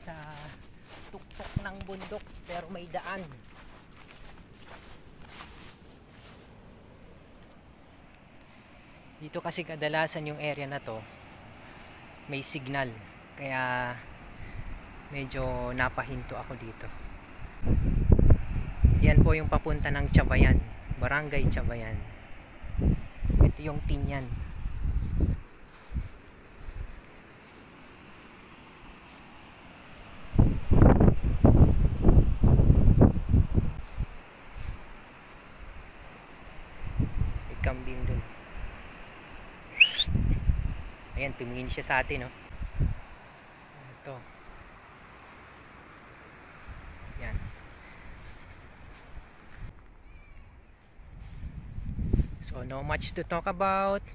sa tuktok ng bundok pero may daan. Dito kasi kadalasan yung area na to may signal, kaya medyo napahinto ako dito. Yan po yung papunta ng Chavayan, Barangay Chavayan. Ito yung Tinyan. May kambing dun. Ayan, tumingin siya sa atin, no? Ito. Yan. So, no much to talk about.